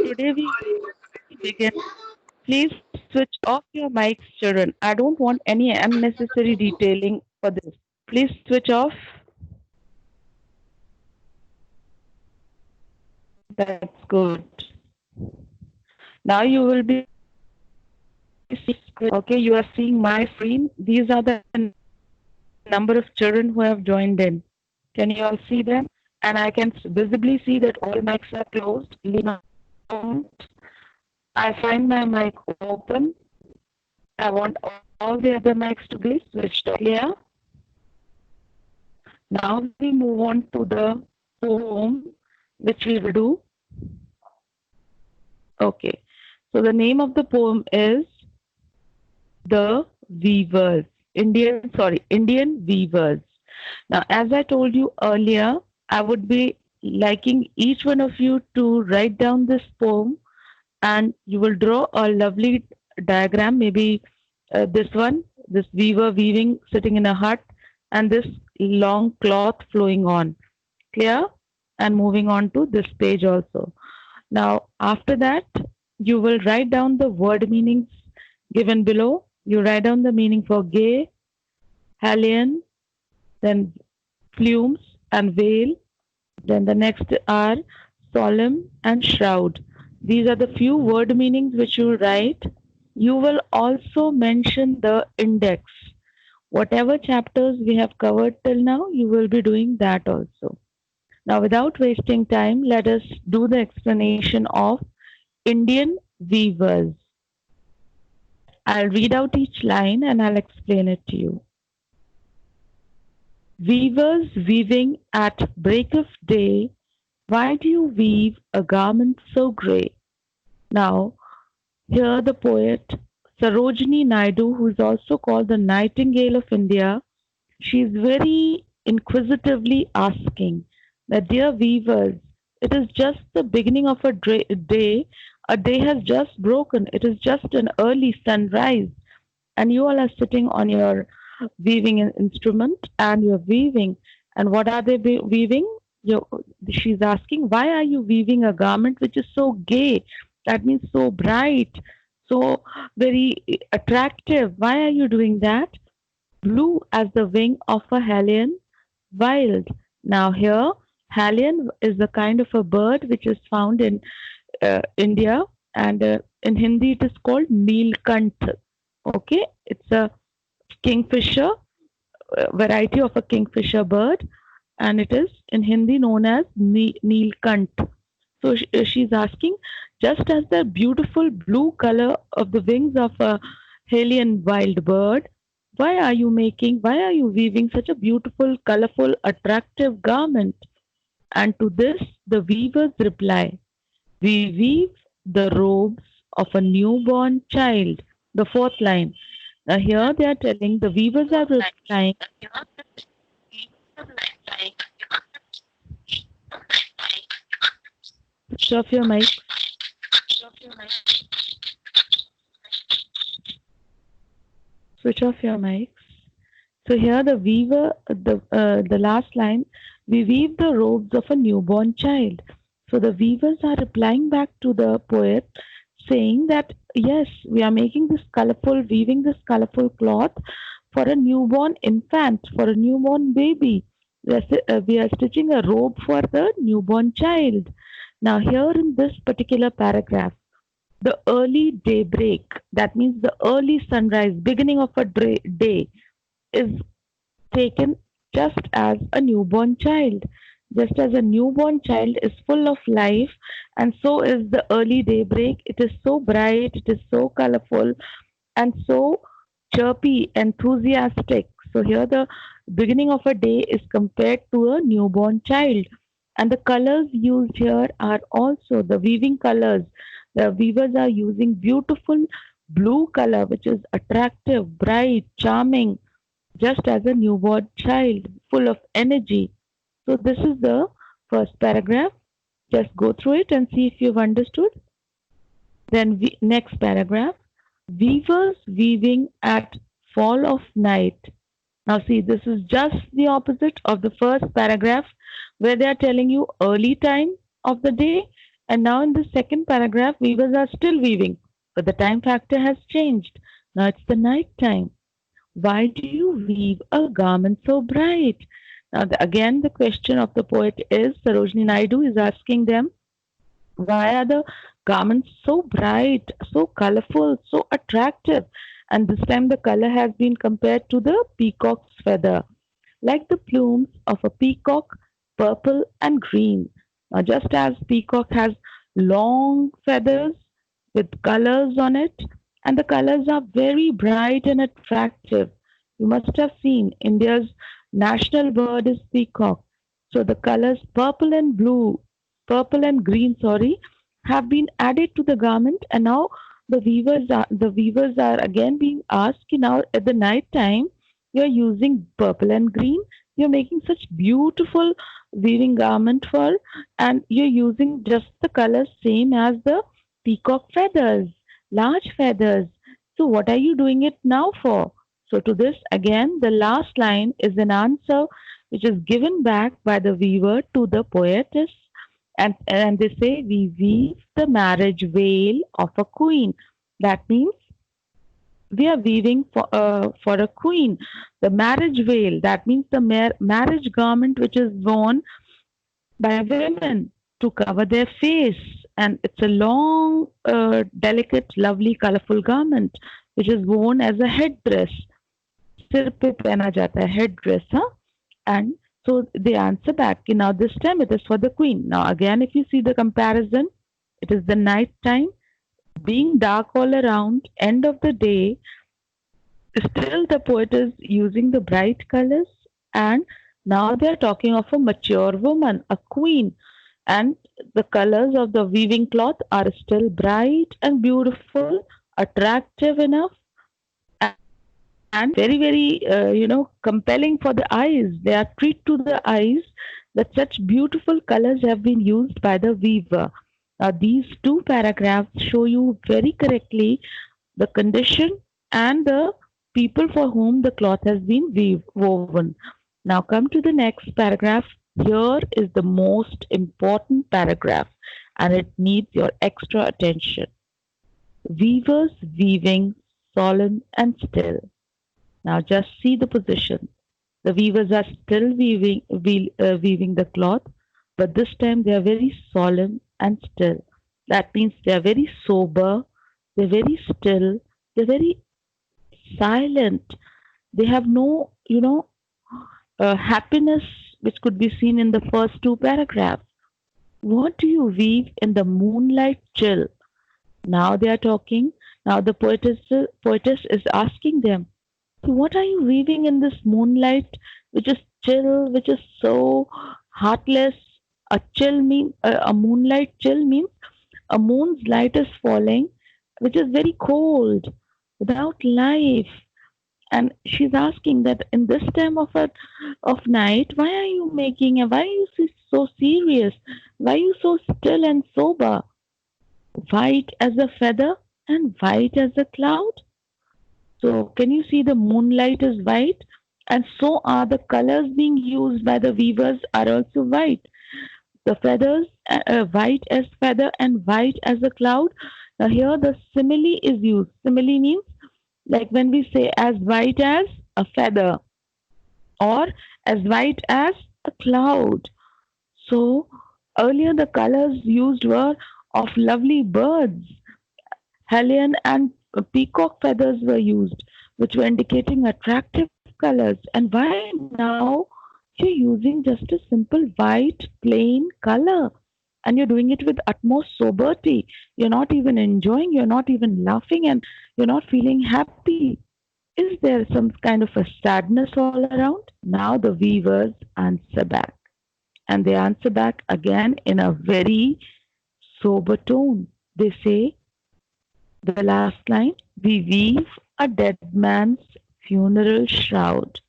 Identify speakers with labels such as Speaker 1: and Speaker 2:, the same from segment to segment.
Speaker 1: Today we begin. Please switch off your mics, children. I don't want any unnecessary detailing for this. Please switch off. That's good. Now you will be seeing okay, you are seeing my screen. These are the number of children who have joined in. Can you all see them? And I can visibly see that all mics are closed. Leave no sound. I find my mic open. I want all the other mics to be switched off. Clear? Now we move on to the poem which we will do. Okay. So the name of the poem is The Weavers. Indian Weavers. Now, as I told you earlier, I would be liking each one of you to write down this poem and you will draw a lovely diagram. Maybe this one, this weaver weaving sitting in a hut, and this long cloth flowing on. Clear? And moving on to this page also. Now, after that, you will write down the word meanings given below. You write down the meaning for gay, Hallian, then plumes and veil. Then the next are solemn and shroud. These are the few word meanings which you will write. You will also mention the index. Whatever chapters we have covered till now, you will be doing that also. Now, without wasting time, let us do the explanation of Indian weavers. I'll read out each line and I'll explain it to you. Weavers weaving at break of day, why do you weave a garment so grey? Now, here the poet Sarojini Naidu, who is also called the Nightingale of India, she is very inquisitively asking that, dear weavers, it is just the beginning of a day. A day has just broken. It is just an early sunrise. And you all are sitting on your weaving instrument and you're weaving. And what are they weaving? She's asking, why are you weaving a garment which is so gay? That means so bright, so very attractive. Why are you doing that? Blue as the wing of a Hallian wild. Now, here, Hallian is a kind of a bird which is found in India, and in Hindi it is called Neelkant. Okay, it's a kingfisher, variety of a kingfisher bird, and it is in Hindi known as Neelkant. So she's asking, just as the beautiful blue color of the wings of a Hallian wild bird, why are you weaving such a beautiful, colorful, attractive garment? And to this, the weavers reply, we weave the robes of a newborn child. The fourth line. Now, here they are telling, the weavers are replying, switch off your mic. Switch off your mics. So here the last line, we weave the robes of a newborn child. So the weavers are replying back to the poet saying that yes, we are weaving this colorful cloth for a newborn infant, for a newborn baby. We are stitching a robe for the newborn child. Now here in this particular paragraph, the early daybreak, that means the early sunrise, beginning of a day, is taken just as a newborn child. Just as a newborn child is full of life, and so is the early daybreak. It is so bright, it is so colorful, and so chirpy, enthusiastic. So here the beginning of a day is compared to a newborn child. And the colors used here are also the weaving colors. The weavers are using beautiful blue color, which is attractive, bright, charming, just as a newborn child, full of energy. So this is the first paragraph. Just go through it and see if you've understood. Then next paragraph, weavers weaving at fall of night. Now see, this is just the opposite of the first paragraph where they are telling you early time of the day. And now in the second paragraph, weavers are still weaving, but the time factor has changed. Now it's the night time. Why do you weave a garment so bright? Now, again, the question of the poet is Sarojini Naidu is asking them, why are the garments so bright, so colorful, so attractive? And this time the color has been compared to the peacock's feather, like the plumes of a peacock, purple and green. Now, just as peacock has long feathers with colors on it, and the colors are very bright and attractive. You must have seen India's national bird is peacock. So the colors purple and green, sorry, have been added to the garment, and now the weavers are again being asked now at the night time you're using purple and green. You're making such beautiful weaving garment for, and you're using just the colors same as the peacock feathers, large feathers. So what are you doing it now for? So to this again, the last line is an answer which is given back by the weaver to the poetess, and they say we weave the marriage veil of a queen. That means we are weaving for a queen. The marriage veil, that means the marriage garment which is worn by women to cover their face. And it's a long, delicate, lovely, colorful garment which is worn as a headdress. सिर पे पहना जाता है headdress, huh? And so they answer back. Now this time it is for the queen. Now again, if you see the comparison, it is the night time, being dark all around, end of the day, still the poet is using the bright colors, and now they are talking of a mature woman, a queen, and the colors of the weaving cloth are still bright and beautiful, attractive enough, and very, very, compelling for the eyes. They are treat to the eyes that such beautiful colors have been used by the weaver. Now, these two paragraphs show you very correctly the condition and the people for whom the cloth has been woven. Now, come to the next paragraph. Here is the most important paragraph, and it needs your extra attention. Weavers weaving solemn and still. Now, just see the position. The weavers are still weaving the cloth, but this time they are very solemn and still. That means they are very sober, they're very still, they're very silent. They have no, happiness which could be seen in the first two paragraphs. What do you weave in the moonlight chill? Now they are talking. Now the poetess is asking them, so what are you weaving in this moonlight, which is chill, which is so heartless? A moonlight chill means a moon's light is falling, which is very cold, without life. And she's asking that in this time of night, why are you making why are you so serious? Why are you so still and sober? White as a feather and white as a cloud. So can you see the moonlight is white? And so are the colors being used by the weavers are also white. The feathers, white as feather and white as a cloud. Now here the simile is used. Simile means like when we say as white as a feather or as white as a cloud. So earlier the colors used were of lovely birds. Helion and peacock feathers were used, which were indicating attractive colors. And why now you're using just a simple white plain color? And you're doing it with utmost sobriety. You're not even enjoying, you're not even laughing, and you're not feeling happy. Is there some kind of a sadness all around? Now the weavers answer back. And they answer back again in a very sober tone. They say, the last line, we weave a dead man's funeral shroud.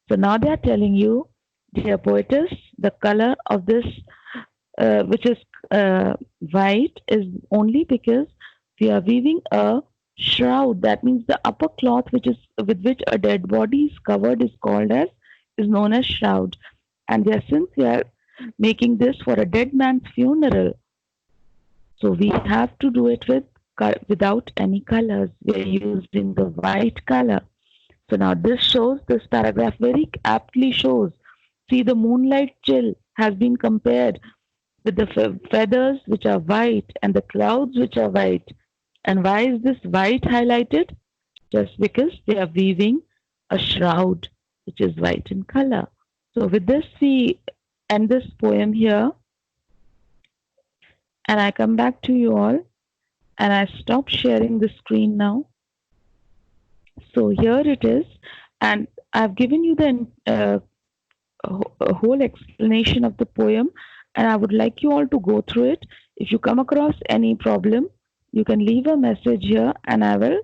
Speaker 1: So now they are telling you, dear poetess, the color of this, which is white, is only because we are weaving a shroud. That means the upper cloth, which is with which a dead body is covered, is known as shroud. And since we are making this for a dead man's funeral, So we have to do it without any colors. We are using the white color. So now this paragraph very aptly shows. See, the moonlight chill has been compared with the feathers which are white and the clouds which are white. And why is this white highlighted? Just because they are weaving a shroud which is white in color. So with this we end this poem here, and I come back to you all, and I stop sharing the screen now. So here it is, and I've given you the whole explanation of the poem, and I would like you all to go through it. If you come across any problem, you can leave a message here, and I will